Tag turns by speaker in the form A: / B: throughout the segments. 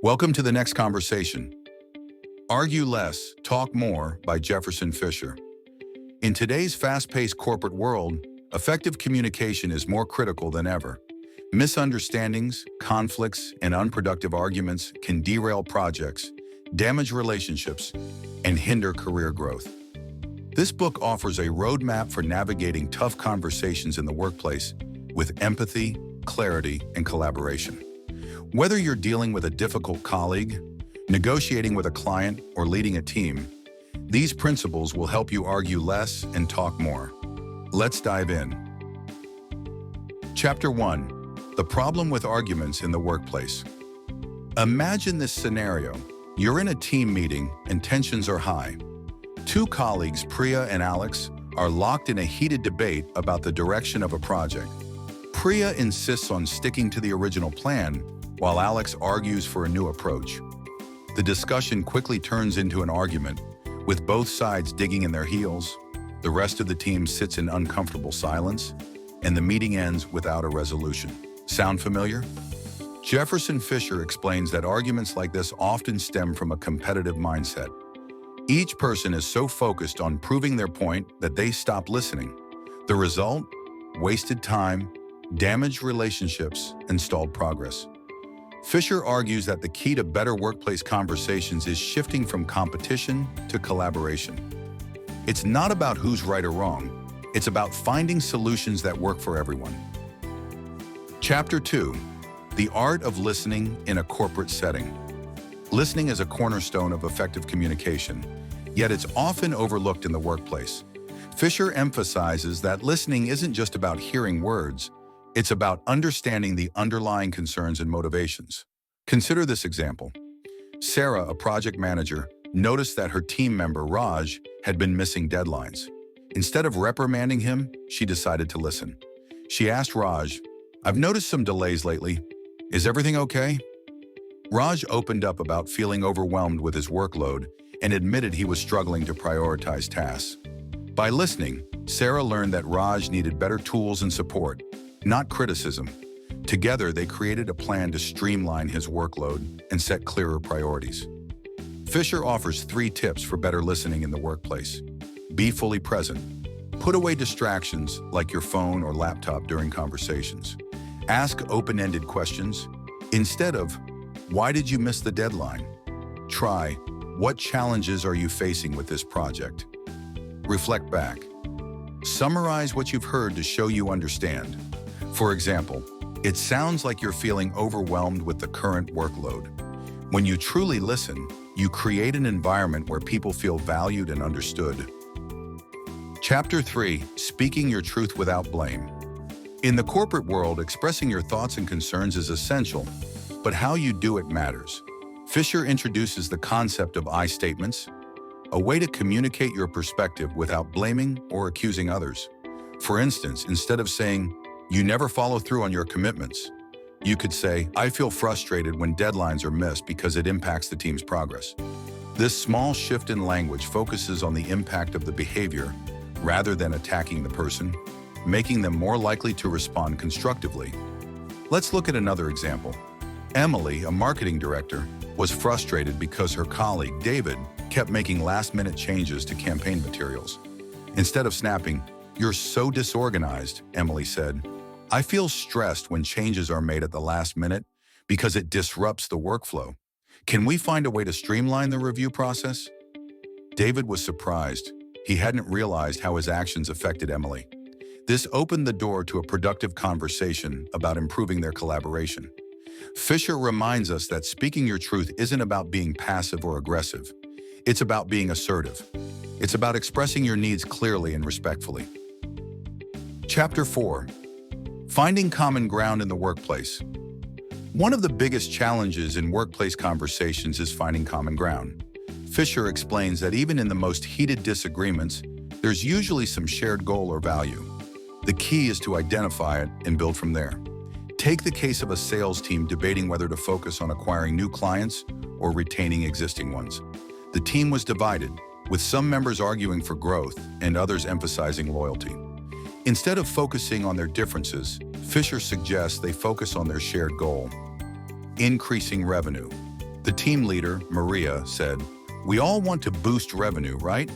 A: Welcome to the next conversation. Argue Less, Talk More by Jefferson Fisher. In today's fast-paced corporate world, effective communication is more critical than ever. Misunderstandings, conflicts, and unproductive arguments can derail projects, damage relationships, and hinder career growth. This book offers a roadmap for navigating tough conversations in the workplace with empathy, clarity, and collaboration. Whether you're dealing with a difficult colleague, negotiating with a client, or leading a team, these principles will help you argue less and talk more. Let's dive in. Chapter 1. The Problem with Arguments in the Workplace. Imagine this scenario. You're in a team meeting and tensions are high. Two colleagues, Priya and Alex, are locked in a heated debate about the direction of a project. Priya insists on sticking to the original plan, while Alex argues for a new approach. The discussion quickly turns into an argument, with both sides digging in their heels. The rest of the team sits in uncomfortable silence, and the meeting ends without a resolution. Sound familiar? Jefferson Fisher explains that arguments like this often stem from a competitive mindset. Each person is so focused on proving their point that they stop listening. The result? Wasted time, damaged relationships, and stalled progress. Fisher argues that the key to better workplace conversations is shifting from competition to collaboration. It's not about who's right or wrong. It's about finding solutions that work for everyone. Chapter 2. The Art of Listening in a Corporate Setting. Listening is a cornerstone of effective communication, yet it's often overlooked in the workplace. Fisher emphasizes that listening isn't just about hearing words, it's about understanding the underlying concerns and motivations. Consider this example. Sarah, a project manager, noticed that her team member, Raj, had been missing deadlines. Instead of reprimanding him, she decided to listen. She asked Raj, "I've noticed some delays lately. Is everything okay?" Raj opened up about feeling overwhelmed with his workload and admitted he was struggling to prioritize tasks. By listening, Sarah learned that Raj needed better tools and support, not criticism. Together, they created a plan to streamline his workload and set clearer priorities. Fisher offers 3 tips for better listening in the workplace. Be fully present. Put away distractions like your phone or laptop during conversations. Ask open-ended questions. Instead of, "Why did you miss the deadline?" Try, "What challenges are you facing with this project?" Reflect back. Summarize what you've heard to show you understand. For example, "It sounds like you're feeling overwhelmed with the current workload." When you truly listen, you create an environment where people feel valued and understood. Chapter 3. Speaking your truth without blame. In the corporate world, expressing your thoughts and concerns is essential, but how you do it matters. Fisher introduces the concept of I statements, a way to communicate your perspective without blaming or accusing others. For instance, instead of saying, "You never follow through on your commitments," you could say, "I feel frustrated when deadlines are missed because it impacts the team's progress." This small shift in language focuses on the impact of the behavior rather than attacking the person, making them more likely to respond constructively. Let's look at another example. Emily, a marketing director, was frustrated because her colleague, David, kept making last-minute changes to campaign materials. Instead of snapping, "You're so disorganized," Emily said, "I feel stressed when changes are made at the last minute because it disrupts the workflow. Can we find a way to streamline the review process?" David was surprised. He hadn't realized how his actions affected Emily. This opened the door to a productive conversation about improving their collaboration. Fisher reminds us that speaking your truth isn't about being passive or aggressive. It's about being assertive. It's about expressing your needs clearly and respectfully. Chapter 4. Finding common ground in the workplace. One of the biggest challenges in workplace conversations is finding common ground. Fisher explains that even in the most heated disagreements, there's usually some shared goal or value. The key is to identify it and build from there. Take the case of a sales team debating whether to focus on acquiring new clients or retaining existing ones. The team was divided, with some members arguing for growth and others emphasizing loyalty. Instead of focusing on their differences, Fisher suggests they focus on their shared goal: increasing revenue. The team leader, Maria, said, "We all want to boost revenue, right?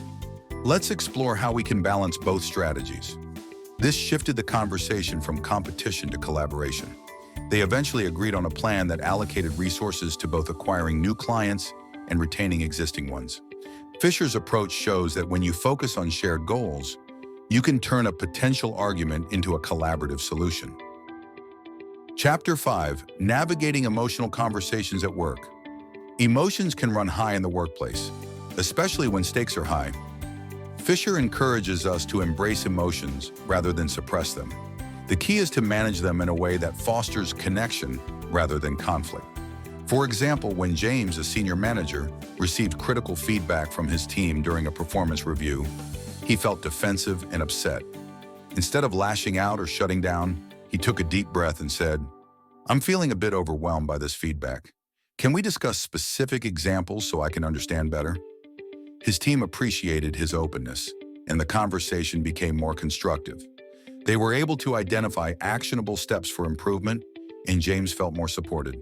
A: Let's explore how we can balance both strategies." This shifted the conversation from competition to collaboration. They eventually agreed on a plan that allocated resources to both acquiring new clients and retaining existing ones. Fisher's approach shows that when you focus on shared goals, you can turn a potential argument into a collaborative solution. Chapter 5: Navigating Emotional Conversations at Work. Emotions can run high in the workplace, especially when stakes are high. Fisher encourages us to embrace emotions rather than suppress them. The key is to manage them in a way that fosters connection rather than conflict. For example, when James, a senior manager, received critical feedback from his team during a performance review, he felt defensive and upset. Instead of lashing out or shutting down, he took a deep breath and said, "I'm feeling a bit overwhelmed by this feedback. Can we discuss specific examples so I can understand better?" His team appreciated his openness, and the conversation became more constructive. They were able to identify actionable steps for improvement, and James felt more supported.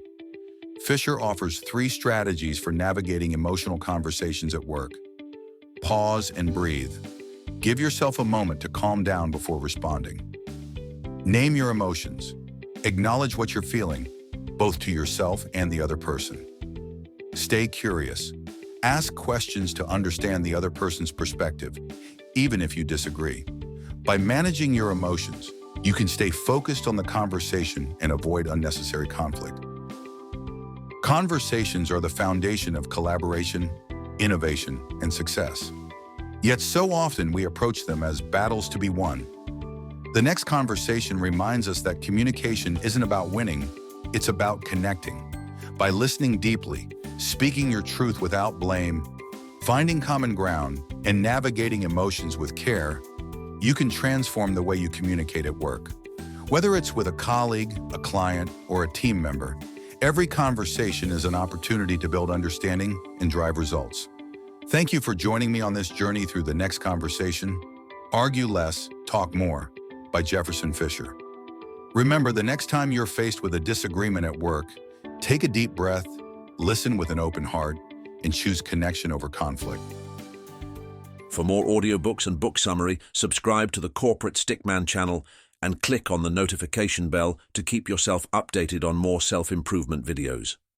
A: Fisher offers 3 strategies for navigating emotional conversations at work. Pause and breathe. Give yourself a moment to calm down before responding. Name your emotions. Acknowledge what you're feeling, both to yourself and the other person. Stay curious. Ask questions to understand the other person's perspective, even if you disagree. By managing your emotions, you can stay focused on the conversation and avoid unnecessary conflict. Conversations are the foundation of collaboration, innovation, and success. Yet so often we approach them as battles to be won. The next conversation reminds us that communication isn't about winning, it's about connecting. By listening deeply, speaking your truth without blame, finding common ground, and navigating emotions with care, you can transform the way you communicate at work. Whether it's with a colleague, a client, or a team member, every conversation is an opportunity to build understanding and drive results. Thank you for joining me on this journey through the next conversation. Argue Less, Talk More by Jefferson Fisher. Remember, the next time you're faced with a disagreement at work, take a deep breath, listen with an open heart, and choose connection over conflict.
B: For more audiobooks and book summary, subscribe to the Corporate Stickman channel and click on the notification bell to keep yourself updated on more self-improvement videos.